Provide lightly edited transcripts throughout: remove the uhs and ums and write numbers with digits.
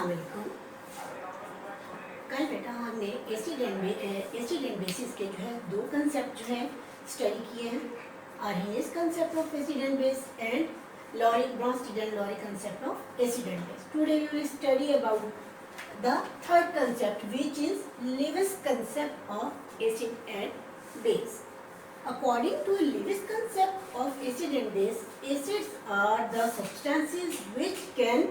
अस्सलाम वालेकुम। कल बेटा हमने एसिड एंड बेसिस के जो है दो कंसेप्ट जो है स्टडी किए हैं, Arrhenius concept of acid and base and Lowry Bronsted and Lowry concept of acid and base. Today we will study about the third concept which is Lewis concept of acid and base. According to Lewis concept of acid and base, acids are the substances which can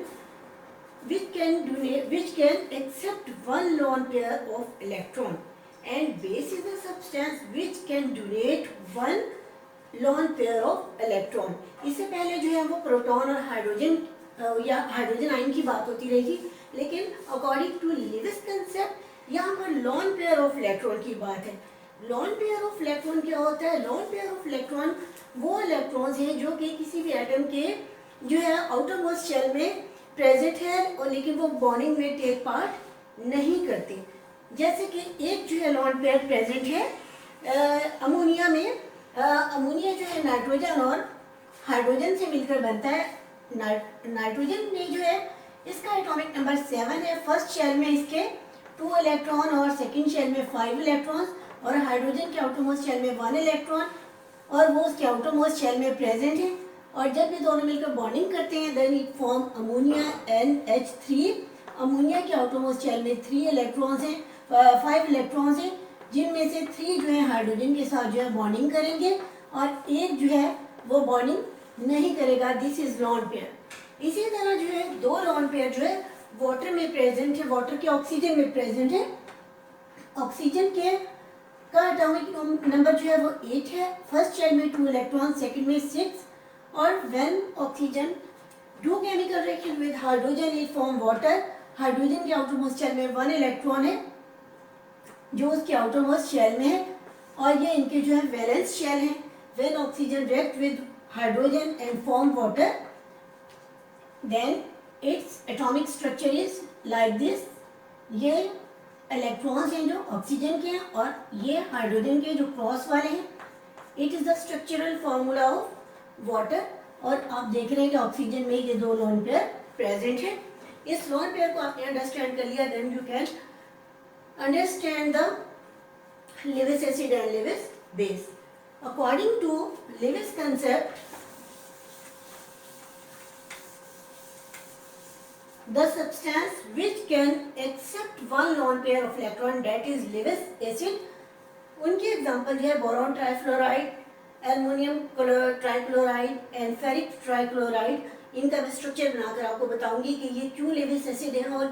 accept one lone pair of electron, and base is a substance which can donate one lone pair of electron. इससे पहले जो है वो proton और hydrogen या hydrogen ion की बात होती रही, लेकिन अकॉर्डिंग टू लिविस कंसेप्ट यहाँ पर लॉन पेयर ऑफ इलेक्ट्रॉन की बात है। लॉन पेयर ऑफ इलेक्ट्रॉन क्या होता है? लॉन पेयर ऑफ इलेक्ट्रॉन वो इलेक्ट्रॉन्स हैं जो कि किसी भी एटम के जो है आउटर मोस्ट शेल में प्रेजेंट है और लेकिन वो बॉन्डिंग में टेक पार्ट नहीं करते। जैसे कि एक जो है लॉन पेयर प्रेजेंट है अमोनिया में। अमोनिया जो है नाइट्रोजन और हाइड्रोजन से मिलकर बनता है। नाइट्रोजन में जो है इसका एटॉमिक नंबर 7 है। फर्स्ट शेल में इसके 2 इलेक्ट्रॉन और सेकेंड शेल में 5 इलेक्ट्रॉन, और हाइड्रोजन के आउटर मोस्ट शेल में 1 इलेक्ट्रॉन और वो उसके आउटर मोस्ट शेल में प्रेजेंट है। और जब ये दोनों मिलकर बॉन्डिंग करते हैं then it form ammonia NH3। Ammonia के आउटर मोस्ट शेल में 3 इलेक्ट्रॉन्स हैं, 5 इलेक्ट्रॉन्स हैं, जिनमें से 3 जो है हाइड्रोजन के साथ जो है बॉन्डिंग करेंगे और एक जो है वो बॉन्डिंग नहीं करेगा। This is lone pair. इसी तरह जो है 2 लॉन पेयर जो है वाटर में प्रेजेंट है, वाटर के ऑक्सीजन में प्रेजेंट है। ऑक्सीजन के का एटॉमिक नंबर जो है वो 8 है। फर्स्ट शेल में 2 इलेक्ट्रॉन, सेकंड में 6, और when oxygen do chemical reaction with hydrogen it form water. Hydrogen के आउटर मोस्ट शेल में 1 इलेक्ट्रॉन है जो उसके आउटर मोस्ट शेल में है, और ये इनके जो है वैलेंस शेल हैं। When oxygen react with hydrogen and form water then its atomic structure is like this. ये इलेक्ट्रॉन्स हैं जो ऑक्सीजन के हैं और ये हाइड्रोजन के जो क्रॉस वाले हैं। It is the structural formula of water. और आप देख रहे हैं कि ऑक्सीजन में ये 2 लोन पेयर प्रेजेंट है। इस लोन पेयर को आपने अंडरस्टैंड कर लिया, then you can understand the Lewis acid and Lewis base. According to Lewis concept, the substance which can accept one lone pair of electron, that is Lewis acid. उनके example है boron trifluoride, aluminium trichloride and ferric trichloride. इनका भी structure बनाकर आपको बताऊंगी कि ये क्यों लेविस एसिड है, और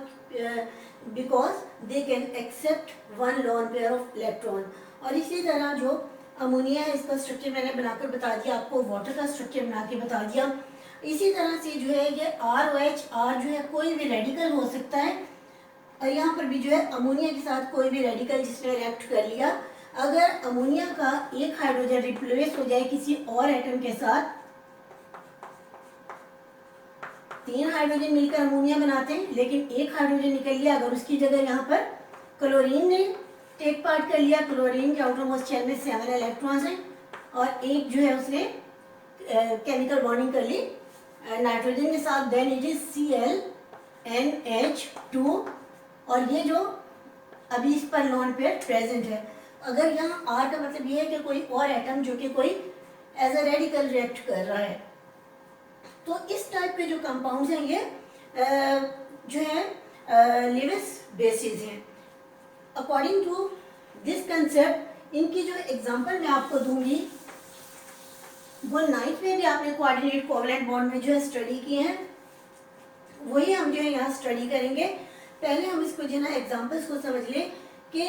because they can except one lone pair of electron. और इसी तरह जो अमोनिया है इसका स्ट्रक्चर मैंने बनाकर बता दिया आपको, वाटर का स्ट्रक्चर बना के बता दिया। इसी तरह से जो है ये ROH, R जो है कोई भी रेडिकल हो सकता है, और यहाँ पर भी जो है अमोनिया के साथ कोई भी रेडिकल जिसने रिएक्ट कर लिया, अगर अमोनिया का एक हाइड्रोजन रिप्लेस हो जाए किसी और एटम के साथ, 3 हाइड्रोजन मिलकर अमोनिया बनाते हैं, लेकिन एक हाइड्रोजन निकल लिया, अगर उसकी जगह यहाँ पर क्लोरीन ने टेक पार्ट कर लिया। क्लोरीन के आउटर मोस्ट शेल में 7 इलेक्ट्रॉन्स हैं और एक जो है उसने केमिकल बॉन्डिंग कर ली नाइट्रोजन के साथ, देन इट इज ClNH2। और ये जो अभी इस पर लॉन पेयर प्रेजेंट है। अगर यहाँ R का मतलब ये है कि कोई और एटम जो कि कोई एज अ रेडिकल रिएक्ट कर रहा है, तो इस टाइप के जो कंपाउंड्स हैं ये जो है लेविस बेसिस हैं। अकॉर्डिंग टू दिस कंसेप्ट, इनकी जो एग्जांपल मैं आपको दूंगी वो 9th में भी आपने कोऑर्डिनेट कोवलेंट बॉन्ड में जो है स्टडी किए हैं, वही हम जो है यहाँ स्टडी करेंगे। पहले हम इसको जो है ना एग्जांपल्स को समझ लें कि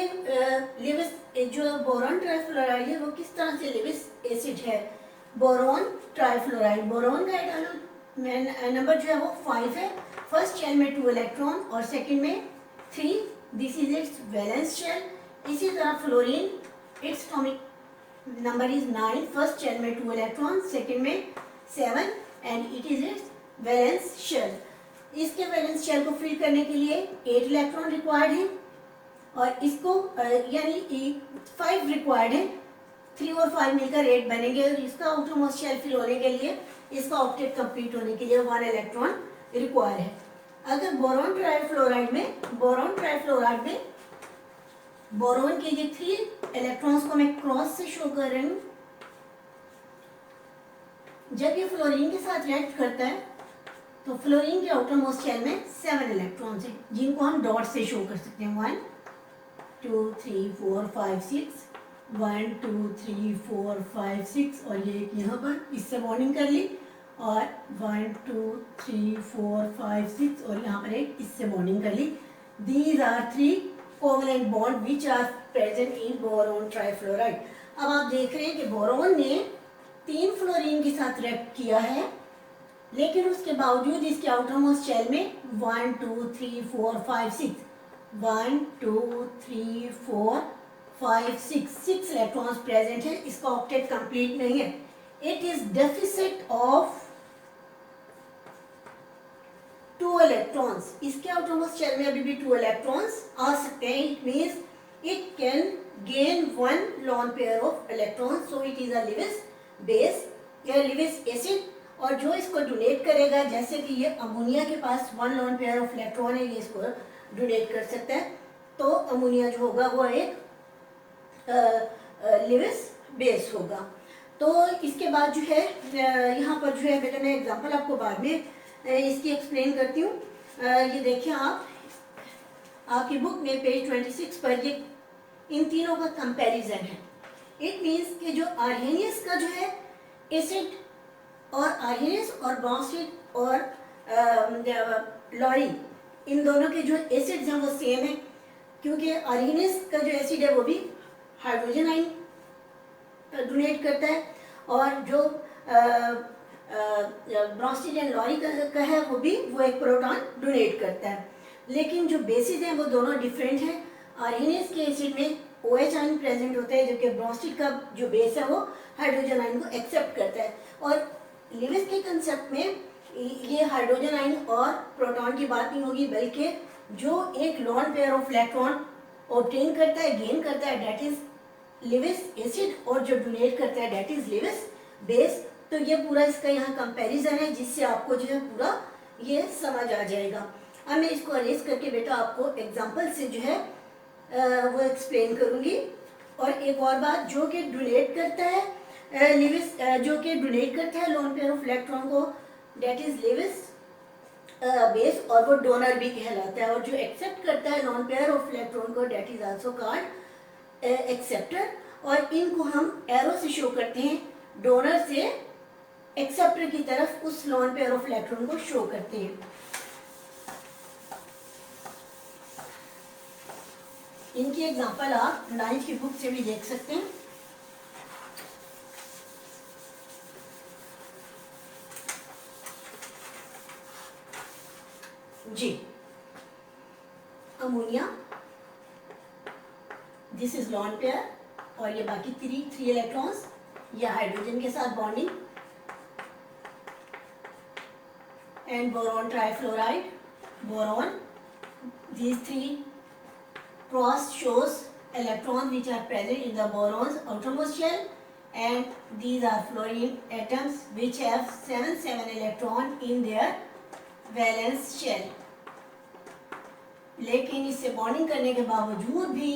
लेविस जो बोरॉन ट्राइफ्लोराइड है वो किस तरह से लेविस एसिड है। बोरॉन ट्राइफ्लोराइड, बोरॉन का एटॉमिक नंबर जो है वो 5 है। फर्स्ट शेल में 2 इलेक्ट्रॉन और सेकेंड में 3, this is its valence shell. इसी तरह fluorine, its atomic number is 9, first shell में 2 इलेक्ट्रॉन, सेकेंड में 7 and it is its valence shell. इसके वैलेंस शेल को फिल करने के लिए 8 इलेक्ट्रॉन रिक्वायर्ड है और इसको यानी 5 रिक्वायर्ड है, 3 और 5 मिलकर 8 बनेंगे। और इसका आउटर मोस्ट शेल फिल होने के लिए, इसका ऑक्टेट कंप्लीट होने के लिए 1 इलेक्ट्रॉन रिक्वायर है। अगर बोरॉन ट्राइफ्लोराइड में बोरॉन के ये 3 इलेक्ट्रॉन्स को मैं क्रॉस से शो कर रही हूँ। जब ये फ्लोरीन के साथ रिएक्ट करता है तो फ्लोरीन के आउटर मोस्ट शेल में 7 इलेक्ट्रॉन्स हैं, जिनको हम डॉट से शो कर सकते हैं। 1 2 3 4 5 6, 1 2 3 4 5 6, और ये यहाँ पर इससे बॉन्डिंग कर ली, और 1 2 3 4 5 6, और यहाँ पर एक इससे बॉन्डिंग कर ली। These are 3 covalent bond which are present in boron trifluoride. अब आप देख रहे हैं कि बोरॉन ने 3 फ्लोरीन के साथ रिएक्ट किया है, लेकिन उसके बावजूद इसके आउटर मोस्ट शेल में 1 2 3 4 5 6 1 2 3 4 5 6 इलेक्ट्रॉन्स प्रेजेंट है। इसका ऑक्टेट कंप्लीट नहीं है। It is deficit of 2 electrons. इसके आउटर मोस्ट शेल में अभी भी 2 इलेक्ट्रॉन्स आ सकते हैं। It means it can gain 1 lone pair of electrons, so it is a Lewis base या लिविस एसिड। और जो इसको डोनेट करेगा, जैसे कि ये अमोनिया के पास 1 लॉन पेयर ऑफ इलेक्ट्रॉन है, ये इसको डोनेट कर सकता है, तो अमोनिया जो होगा वो एक लिविस बेस होगा। तो इसके बाद जो है यहाँ पर जो है बेटा, मैं एग्जांपल आपको बाद में इसकी एक्सप्लेन करती हूँ। ये देखिए आप आपकी बुक में पेज 26 पर ये इन तीनों का कंपैरिजन है। इट मीन्स कि जो आर्हेनियस का जो है एसिड, और आर्हेनियस और ब्रोंसिड और लॉरी, इन दोनों के जो एसिड्स हैं वो सेम है, क्योंकि आर्हेनियस का जो एसिड है वो भी हाइड्रोजन आयन डोनेट करता है, और जो ब्रोंसिड एंड लॉरी का है वो एक प्रोटॉन डोनेट करता है। लेकिन जो बेसिस हैं वो दोनों डिफरेंट हैं। आर्हेनियस के एसिड में OH आयन प्रेजेंट होता है, जबकि ब्रोंसिड का जो बेस है वो हाइड्रोजन आयन को एक्सेप्ट करता है। और लिविस के कंसेप्ट में ये हाइड्रोजन आयन और प्रोटॉन की बात नहीं होगी, बल्कि जो एक lone pair of electron obtain करता है, गेन करता है, दैट इज लिविस एसिड, और जो डोनेट करता है दैट इज लिविस बेस। तो ये पूरा इसका यहाँ कंपैरिजन है, जिससे आपको जो है पूरा ये समझ आ जाएगा। अब मैं इसको अरेंज करके बेटा आपको एग्जांपल से जो है वो एक्सप्लेन करूँगी। और एक और बात, जो कि डोनेट करता है लिविस, जो कि डोनेट करता है लॉन पेयर ऑफ इलेक्ट्रॉन को, दैट इज लिविस बेस, और वो डोनर भी कहलाता है। और जो एक्सेप्ट करता है लॉन पेयर ऑफ इलेक्ट्रॉन को, that is also called acceptor. और इनको हम एरो से शो करते हैं, डोनर से एक्सेप्टर की तरफ उस लॉन पेयर ऑफ इलेक्ट्रॉन को शो करते हैं। इनकी एग्जांपल आप 9th की बुक से भी देख सकते हैं। जी, ammonia, this is lone pair, और ये बाकी 3 इलेक्ट्रॉन्स, ये हाइड्रोजन के साथ bonding, and boron trifluoride, boron, these 3 cross shows electrons which are present in the boron's outermost shell, and these are fluorine atoms which have 7 electron in their valence shell। लेकिन इससे bonding करने के बावजूद भी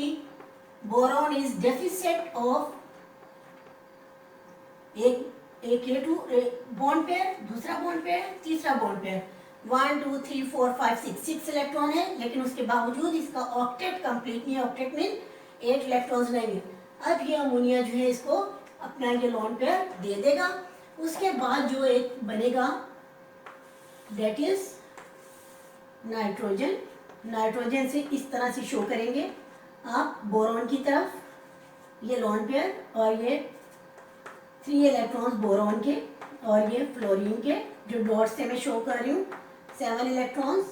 boron is deficit of एक K2 bond pair, दूसरा bond pair, तीसरा bond pair. 1 2 3 4 5 6 electron है, लेकिन उसके बावजूद इसका ऑक्टेट कंप्लीट नहीं है। ऑक्टेट मीन 8 इलेक्ट्रॉन्स नहीं है। अब ये अमोनिया जो है इसको अपना ये लॉन पेयर दे देगा। उसके बाद जो एक बनेगा दैट इज नाइट्रोजन। नाइट्रोजन से इस तरह से शो करेंगे आप बोरॉन की तरफ, ये लॉन पेयर, और ये 3 इलेक्ट्रॉन्स बोरॉन के, और ये फ्लोरीन के, जो डॉट से मैं शो कर रही हूँ 7 इलेक्ट्रॉन्स।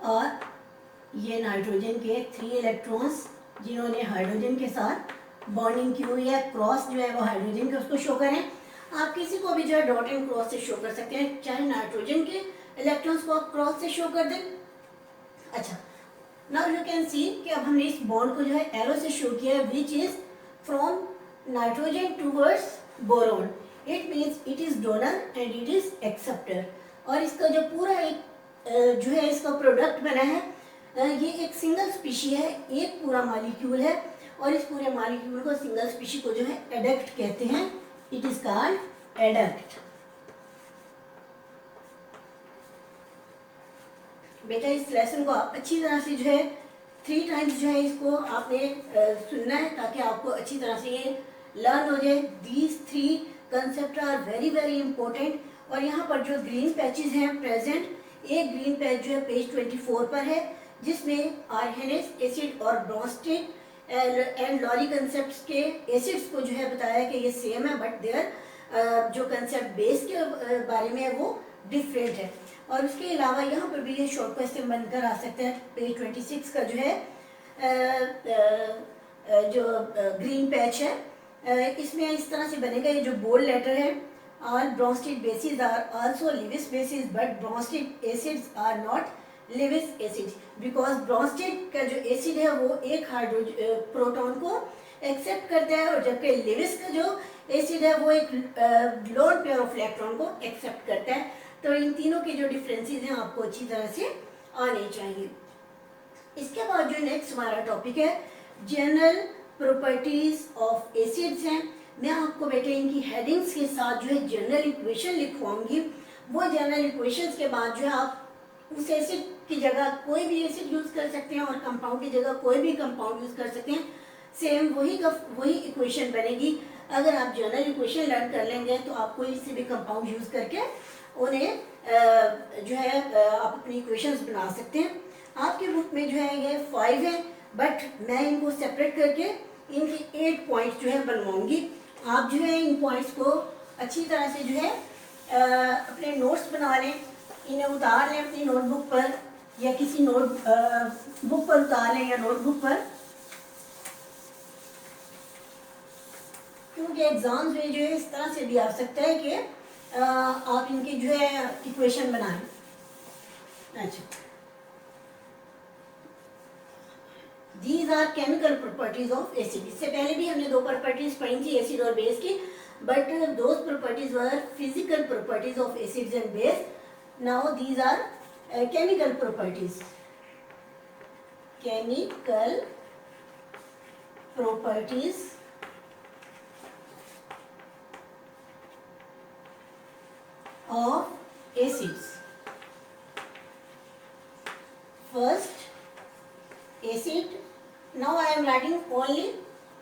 और ये नाइट्रोजन के 3 इलेक्ट्रॉन्स जिन्होंने हाइड्रोजन के साथ बॉन्डिंग की हुई है। क्रॉस जो है वो हाइड्रोजन के उसको शो करें। आप किसी को भी जो है डॉट एंड क्रॉस से शो कर सकते हैं, चाहे नाइट्रोजन के इलेक्ट्रॉन्स को आप क्रॉस से शो कर दें। अच्छा, नाउ यू कैन सी कि अब हमने इस बॉन्ड को जो है एरो से शो किया है, which is from nitrogen towards boron, it means it is donor and it is acceptor. और इसका जो पूरा एक जो है इसका प्रोडक्ट बना है, ये एक सिंगल स्पीशी है, एक पूरा मॉलिक्यूल है, और इस पूरे मॉलिक्यूल को सिंगल स्पीशी को जो है एडक्ट कहते हैं, इट इज कॉल्ड एडक्ट। बेटा इस लेसन को आप अच्छी तरह से जो है 3 टाइम्स जो है इसको आपने सुनना है, ताकि आपको अच्छी तरह से ये लर्न हो जाए। These 3 concept are very very important. और यहाँ पर जो ग्रीन पैचेस हैं प्रेजेंट, एक ग्रीन पैच जो है पेज 24 पर है, जिसमें आर्सेनिक एसिड और ब्रोंस्टेट एंड लॉरी कंसेप्ट के एसिड्स को जो है बताया कि ये सेम है, बट देयर जो कंसेप्ट बेस के बारे में है वो डिफरेंट है। और उसके अलावा यहाँ पर भी ये शॉर्ट क्वेश्चन बनकर आ सकते हैं। पेज 26 का जो है जो ग्रीन पैच है, इसमें इस तरह से बनेगा, ये जो बोल्ड लेटर है, all Bronsted bases are also Lewis bases but Bronsted acids are not Lewis acids, because Bronsted का जो एसिड है वो एक हाइड्रोजन प्रोटॉन को एक्सेप्ट करता है, और जबकि लिविस का जो एसिड है वो एक लोन पेयर ऑफ इलेक्ट्रॉन को एक्सेप्ट करता है। तो इन तीनों के जो डिफरेंसेस हैं आपको अच्छी तरह से आने चाहिए। इसके बाद जो नेक्स्ट हमारा टॉपिक है जनरल प्रॉपर्टीज ऑफ एसिड्स हैं। मैं आपको बेटे इनकी हेडिंग्स के साथ जो है जनरल इक्वेशन लिखवाऊंगी। वो जनरल इक्वेशंस के बाद जो है आप उस एसिड की जगह कोई भी एसिड यूज कर सकते हैं, और कंपाउंड की जगह कोई भी कंपाउंड यूज कर सकते हैं। सेम वही इक्वेशन बनेगी। अगर आप जनरल इक्वेशन लर्न कर लेंगे तो आप कोई से भी कंपाउंड यूज करके उन्हें जो है आप अपनी इक्वेशंस बना सकते हैं। आपके बुक में जो है ये 5 है, बट मैं इनको सेपरेट करके इनके 8 पॉइंट्स जो है बनवाऊंगी। आप जो है इन पॉइंट्स को अच्छी तरह से जो है अपने नोट्स बना लें, इन्हें उतार लें अपनी नोटबुक पर, या किसी बुक पर उतार लें या नोटबुक पर, क्योंकि एग्जाम्स में जो है इस तरह से भी आ सकता है कि आप इनके जो है इक्वेशन बनाएं। अच्छा, these are chemical properties of acid. इससे पहले भी हमने 2 प्रॉपर्टीज पढ़ी थी एसिड और बेस की, but those properties were physical properties of acids and base. Now these are chemical properties. Chemical properties of acids. First, acid. Now I am writing only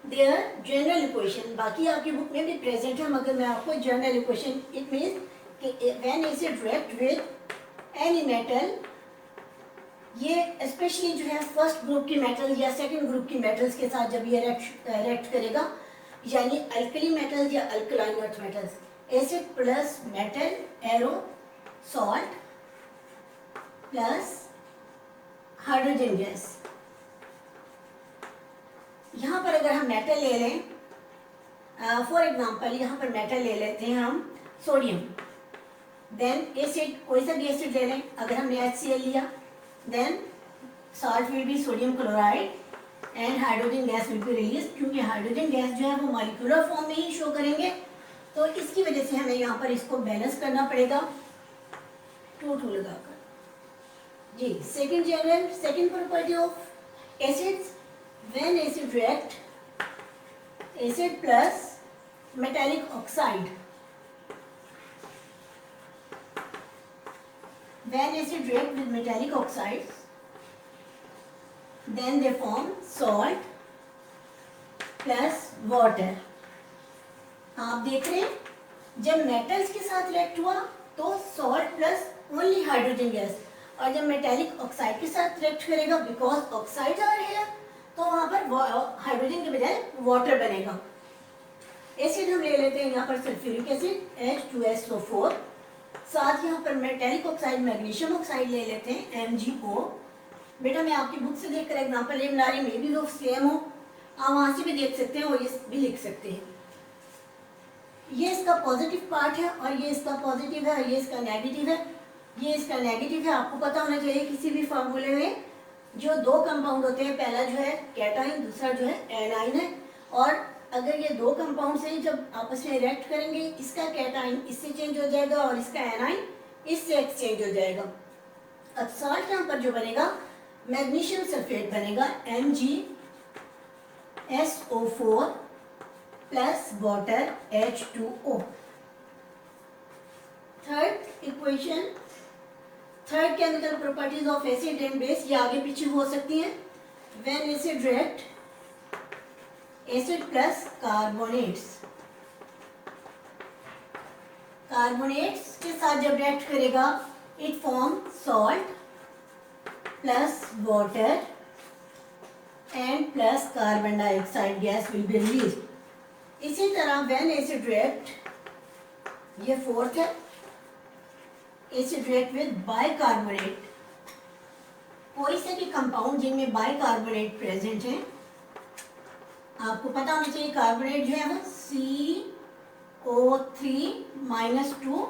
their general equation. बाकी आपकी book में भी present है, मगर मैं आपको general equation, it means कि when acid react with any metal, ये स्पेशली जो है फर्स्ट ग्रुप की मेटल या सेकंड ग्रुप की मेटल्स के साथ जब ये रिएक्ट करेगा, यानी अल्कली मेटल्स या alkaline earth metals, acid plus metal arrow salt plus hydrogen gas. यहाँ पर अगर हम मेटल ले लें, फॉर एग्जांपल यहाँ पर मेटल ले लेते हैं हम सोडियम, देन एसिड, कोई सा भी एसिड ले लें, अगर हमने HCl लिया, then salt will be sodium chloride and hydrogen gas will be release, क्योंकि हाइड्रोजन गैस जो है वो मॉलिक्यूलर फॉर्म में ही शो करेंगे, तो इसकी वजह से हमें यहाँ पर इसको बैलेंस करना पड़ेगा 2 लगाकर। जी, second property of acids, when acid react, acid plus metallic oxide, when acid react with metallic oxides, then they form salt plus water. आप देख रहे हैं जब मेटल्स के साथ रिएक्ट हुआ तो salt plus only hydrogen gas, और जब मेटालिक ऑक्साइड के साथ रिएक्ट करेगा, बिकॉज ऑक्साइड आ रहे हैं, तो वहां पर हाइड्रोजन के बजाय वाटर बनेगा। एसिड हम ले लेते हैं यहाँ पर सल्फ्यूरिक एसिड H2SO4, साथ यहाँ पर मेटालिक ऑक्साइड मैग्नीशियम ऑक्साइड ले लेते हैं MgO। बेटा मैं आपकी बुक से देखकर एग्जांपल ले बना रही, मे भी वो सेम हो, आप वहाँ से भी देख सकते हैं और ये भी लिख सकते हैं। ये इसका पॉजिटिव पार्ट है और ये इसका पॉजिटिव है और ये इसका नेगेटिव है। ये इसका नेगेटिव है, आपको पता होना चाहिए किसी भी फार्मूले में जो 2 कंपाउंड होते हैं, पहला जो है कैटाइन, दूसरा जो है एनाइन है, और अगर ये दो कंपाउंड हैं जब आपस में रिएक्ट करेंगे, इसका कैटाइन इससे चेंज हो जाएगा और इसका एनाइन इससे एक्सचेंज हो जाएगा। अब सॉल्ट यहाँ पर जो बनेगा मैग्नीशियम सल्फेट बनेगा MgSO4 plus water H2O। Third equation, third chemical properties of acid and base, ये आगे पीछे हो सकती हैं। When acid react, acid plus carbonates, carbonates के साथ जब रिएक्ट करेगा it form salt plus water and plus carbon dioxide gas will be release. इसी तरह व्हेन एसिड रिएक्ट, ये फोर्थ है, एसिड रिएक्ट विद बाइकार्बोनेट, कोई से भी कंपाउंड जिनमें बाइकार्बोनेट प्रेजेंट है, आपको पता होना चाहिए कार्बोनेट जो है वो CO3-2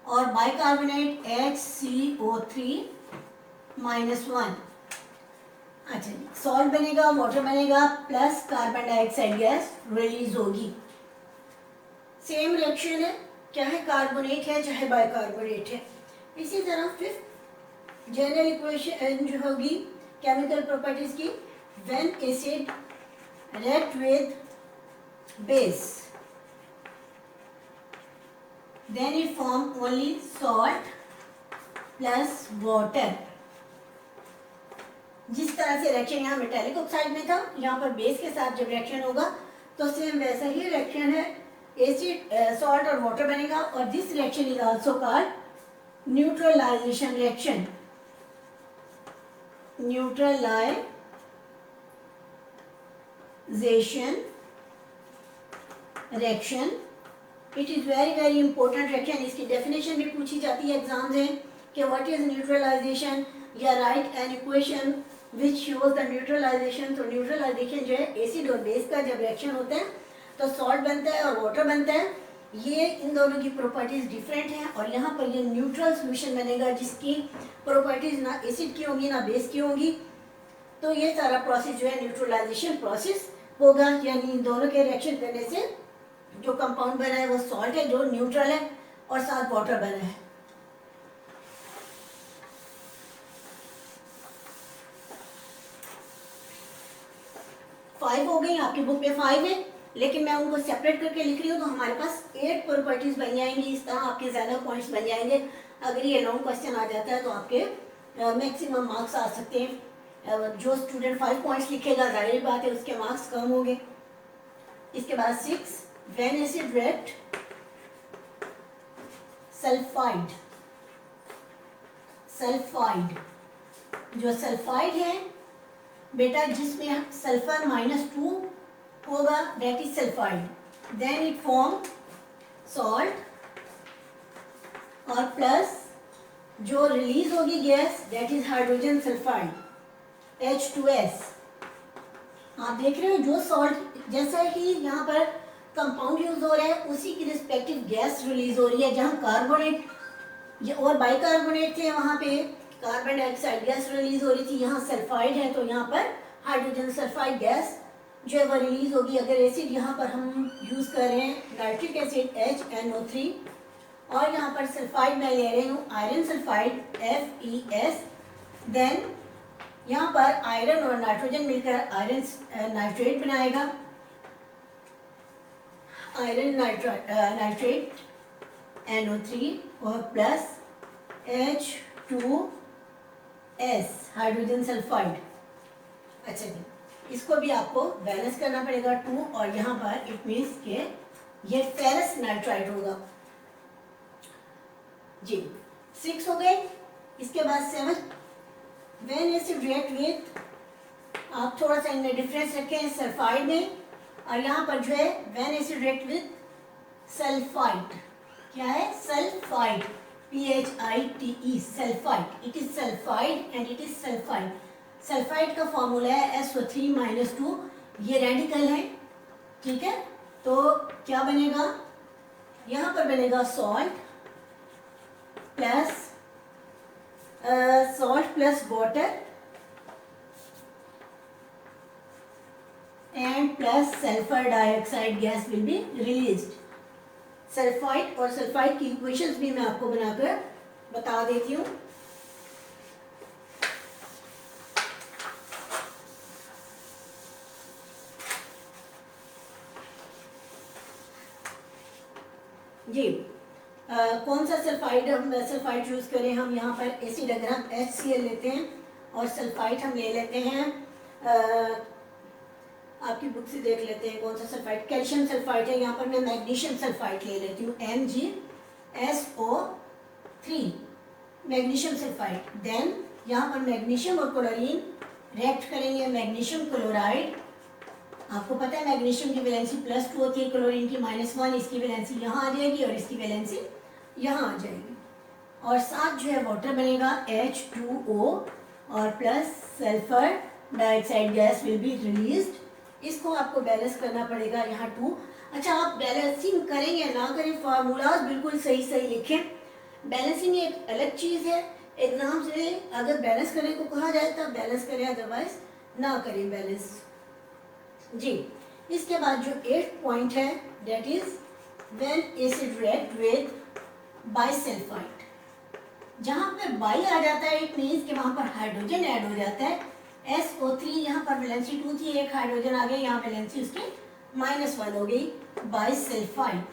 और बाइकार्बोनेट HCO3-1। अच्छा, सॉल्ट बनेगा, वाटर बनेगा plus carbon dioxide gas release होगी। सेम रिएक्शन है, चाहे कार्बोनेट है चाहे बाइकार्बोनेट है। इसी तरह फिफ्थ जनरल इक्वेशन जो होगी केमिकल प्रॉपर्टीज की, when acid react with base then it form only salt plus water। जिस तरह से रिएक्शन यहाँ मेटालिक ऑक्साइड में था, यहाँ पर बेस के साथ जब रिएक्शन होगा तो सेम वैसा ही रिएक्शन है, एसिड सॉल्ट और वाटर बनेगा। और this reaction is also called neutralization reaction, neutralization reaction. It is very important reaction, इसकी डेफिनेशन भी पूछी जाती है एग्जाम्स में कि व्हाट इज न्यूट्रलाइजेशन, या write an equation which shows the neutralization. तो न्यूट्रलाइजेशन जो है एसिड और बेस का जब रिएक्शन होता है तो सॉल्ट बनता है और वाटर बनता है, ये इन दोनों की प्रॉपर्टीज डिफरेंट हैं और यहाँ पर ये न्यूट्रल सॉल्यूशन बनेगा जिसकी प्रॉपर्टीज ना एसिड की होंगी ना बेस की होंगी। तो ये सारा प्रोसेस जो है न्यूट्रलाइजेशन प्रोसेस होगा, यानी इन दोनों के रिएक्शन करने से जो कंपाउंड बना है वो सॉल्ट है जो न्यूट्रल है और साथ वाटर बना है। फाइव हो गई, आपकी बुक में 5 है, लेकिन मैं उनको सेपरेट करके लिख रही हूँ तो हमारे पास 8 प्रॉपर्टीज बन जाएंगी। इस तरह आपके ज़्यादा पॉइंट्स बन जाएंगे। अगर ये लॉन्ग क्वेश्चन आ जाता है तो आपके मैक्सिमम मार्क्स आ सकते हैं। जो स्टूडेंट 5 पॉइंट्स लिखेगा जाहिर बात है उसके मार्क्स कम होंगे। इसके बाद 6, when acid react sulphide, sulphide जो सल्फाइड है बेटा जिसमें सल्फर -2 होगा that is sulphide, then it form salt और प्लस जो रिलीज होगी gas that is hydrogen sulphide H2S। आप देख रहे हो जो सॉल्ट जैसा ही यहाँ पर कंपाउंड यूज हो रहा है उसी की रिस्पेक्टिव गैस रिलीज हो रही है। जहाँ कार्बोनेट और बाइकार्बोनेट थे वहाँ पे कार्बन डाइऑक्साइड गैस रिलीज हो रही थी, यहाँ सल्फाइड है तो यहाँ पर हाइड्रोजन सल्फाइड गैस जो है वो रिलीज होगी। अगर एसिड यहाँ पर हम यूज कर रहे हैं नाइट्रिक एसिड HNO3 और यहाँ पर सल्फाइड मैं ले रही हूँ आयरन सल्फाइड FeS, देन यहाँ पर आयरन और नाइट्रोजन मिलकर आयरन नाइट्रेट बनाएगा, आयरन नाइट्रेट NO3 और प्लस H2S हाइड्रोजन सल्फाइड। अच्छा जी, इसको भी आपको बैलेंस करना पड़ेगा 2 और यहाँ पर इट मीन्स के ये फेरस नाइट्राइड होगा जी। 6 हो गए। इसके बाद 7, व्हेन एसिड रिएक्ट विद, आप थोड़ा सा इनमें डिफरेंस रखें सल्फाइड में और यहाँ पर जो है when acid react with sulphide, क्या है sulphide PHITE sulphide, it is sulphide and it is sulphide. Sulphide का फॉर्मूला है SO3-2, ये रेडिकल है ठीक है। तो क्या बनेगा यहाँ पर बनेगा salt plus water and plus sulfur dioxide gas will be released. Sulphide और सल्फाइड की इक्वेशंस भी मैं आपको बनाकर बता देती हूँ। जी कौन सा सल्फाइड हम सल्फाइड यूज करें? हम यहाँ पर एसिड अगर हम HCl लेते हैं और सल्फाइड हम ले लेते हैं, आपकी बुक से देख लेते हैं कौन सा सल्फाइड। कैल्शियम सल्फाइड है, यहाँ पर मैं मैग्नीशियम सल्फाइड ले लेती हूँ, MgSO3 मैग्नीशियम सल्फाइड। देन यहाँ पर मैग्नीशियम और क्लोरीन रिएक्ट करेंगे, मैग्नीशियम क्लोराइड। आपको पता है मैग्नीशियम की वैलेंसी +2 होती है, क्लोरीन की -1। इसकी वैलेंसी यहाँ आ जाएगी और इसकी वैलेंसी यहाँ आ जाएगी, और साथ जो है वाटर बनेगा H2O और plus sulphur dioxide gas will be released. इसको आपको बैलेंस करना पड़ेगा यहाँ 2। अच्छा, आप बैलेंसिंग करें या ना करें, फार्मूलाज बिल्कुल सही सही लिखें। बैलेंसिंग एक अलग चीज़ है, एग्जाम से अगर बैलेंस करने को कहा जाए तब बैलेंस करें, अदरवाइज ना करें बैलेंस। जी इसके बाद जो 8th पॉइंट है, that is when acid react with bisulphide. जहाँ पर बाई आ जाता है इट मीन्स कि वहाँ पर हाइड्रोजन ऐड हो जाता है। SO3 यहाँ पर वैलेंसी 2 थी, एक हाइड्रोजन आ गया, यहाँ वैलेंसी उसकी -1 हो गई। बाइसल्फाइड,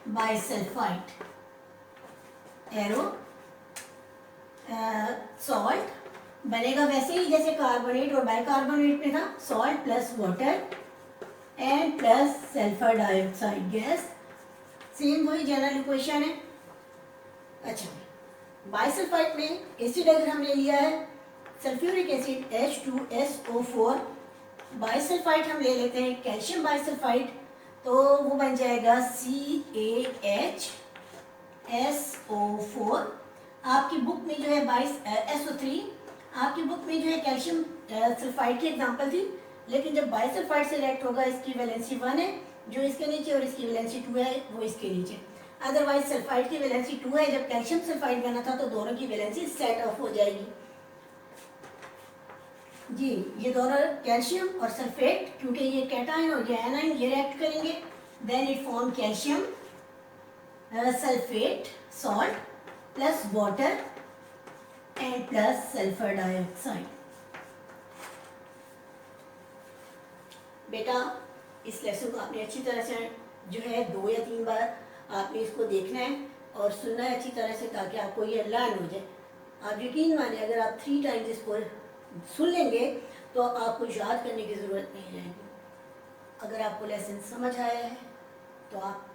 बाइसल्फाइड एरो सॉल्ट बनेगा वैसे ही जैसे कार्बोनेट और बाइकार्बोनेट में था, salt plus water and plus sulphur dioxide gas, same वही जनरल इक्वेशन है। अच्छा, बाइसल्फाइड में एसिड अगर हमने लिया है सल्फ्यूरिक एसिड H2SO4, बाइसल्फाइड हम ले लेते हैं कैल्शियम बाइसल्फाइड, तो वो बन जाएगा CaHSO4। आपकी बुक में जो है SO3, आपकी बुक में जो है कैल्शियम सल्फाइड की एग्जांपल थी, लेकिन जब बाइसल्फाइड से रिएक्ट होगा इसकी वैलेंसी 1 है जो इसके नीचे, और इसकी वैलेंसी 2 है वो इसके नीचे। अदरवाइज सल्फाइड की वैलेंसी 2 है, जब कैल्शियम सल्फाइड बना था तो दोनों की वैलेंसी सेट ऑफ हो जाएगी। जी ये दोनों कैल्शियम और सल्फेट, क्योंकि ये कैटायन और ये एनायन ये रिएक्ट करेंगे, then it form calcium sulphate salt plus water and plus sulphur dioxide. बेटा इस लेसन को आपने अच्छी तरह से जो है 2 या 3 बार आपने इसको देखना है और सुनना है अच्छी तरह से, ताकि आपको ये लर्न हो जाए। आप यकीन मानिए अगर आप 3 टाइम्स इसको सुन लेंगे तो आपको याद करने की ज़रूरत नहीं रहेगी। अगर आपको लेसन समझ आया है तो आप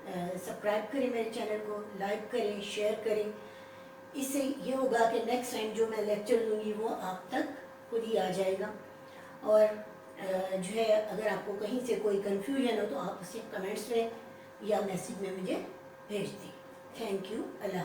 सब्सक्राइब करें मेरे चैनल को, लाइक करें, शेयर करें। इससे ये होगा कि नेक्स्ट टाइम जो मैं लेक्चर दूंगी वो आप तक खुद ही आ जाएगा। और जो है अगर आपको कहीं से कोई कन्फ्यूजन हो तो आप उसे कमेंट्स में या मैसेज में मुझे भेज दें। Thank you. अल्लाह।